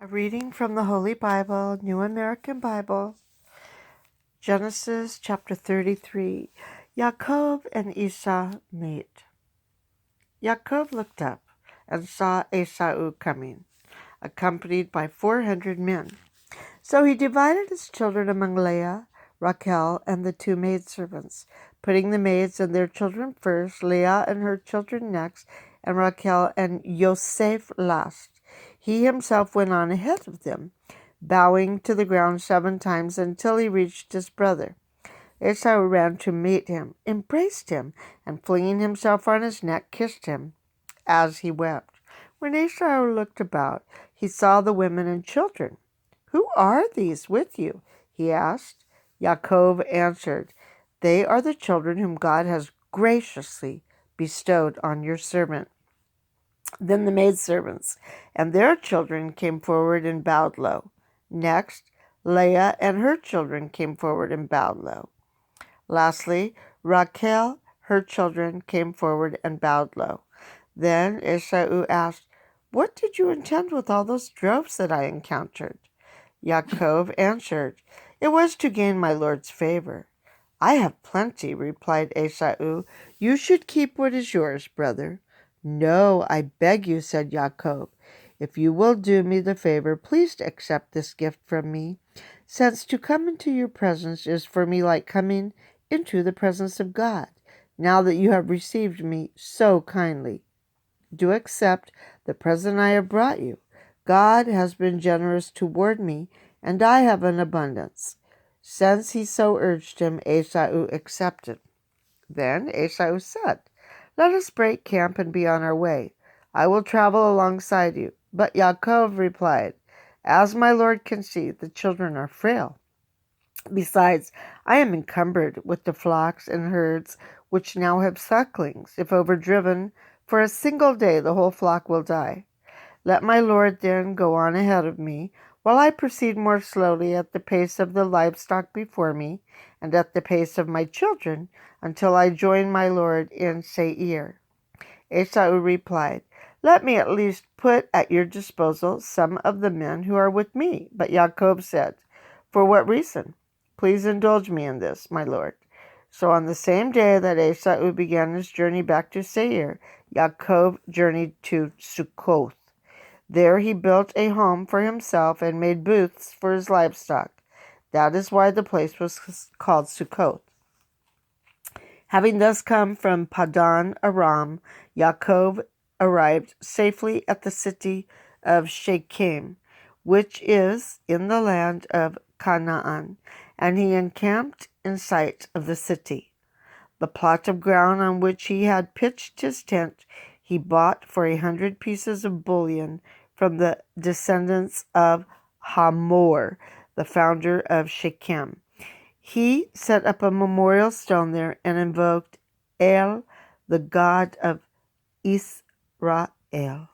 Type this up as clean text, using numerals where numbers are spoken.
A reading from the Holy Bible, New American Bible, Genesis chapter 33. Yaakov and Esau meet. Yaakov looked up and saw Esau coming, accompanied by 400 men. So he divided his children among Leah, Rachel, and the two maidservants, putting the maids and their children first, Leah and her children next, and Rachel and Yosef last. He himself went on ahead of them, bowing to the ground 7 times until he reached his brother. Esau ran to meet him, embraced him, and flinging himself on his neck, kissed him as he wept. When Esau looked about, he saw the women and children. "Who are these with you?" he asked. Yaakov answered, "They are the children whom God has graciously bestowed on your servant." Then the maidservants and their children came forward and bowed low. Next, Leah and her children came forward and bowed low. Lastly, Rachel, her children, came forward and bowed low. Then Esau asked, "What did you intend with all those droves that I encountered?" Yaakov answered, "It was to gain my Lord's favor." "I have plenty," replied Esau. "You should keep what is yours, brother." "No, I beg you," said Yaakov. "If you will do me the favor, please accept this gift from me, since to come into your presence is for me like coming into the presence of God, now that you have received me so kindly. Do accept the present I have brought you. God has been generous toward me, and I have an abundance." Since he so urged him, Esau accepted. Then Esau said, "Let us break camp and be on our way. I will travel alongside you." But Yaakov replied, "As my Lord can see, the children are frail. Besides, I am encumbered with the flocks and herds which now have sucklings. If overdriven for a single day, the whole flock will die. Let my Lord then go on ahead of me, while I proceed more slowly at the pace of the livestock before me, and at the pace of my children, until I join my Lord in Seir." Esau replied, "Let me at least put at your disposal some of the men who are with me." But Yaakov said, "For what reason? Please indulge me in this, my Lord." So on the same day that Esau began his journey back to Seir, Yaakov journeyed to Succoth. There he built a home for himself and made booths for his livestock. That is why the place was called Succoth. Having thus come from Padan Aram, Yaakov arrived safely at the city of Shechem, which is in the land of Canaan, and he encamped in sight of the city. The plot of ground on which he had pitched his tent he bought for 100 pieces of bullion from the descendants of Hamor, the founder of Shechem. He set up a memorial stone there and invoked El, the God of Israel.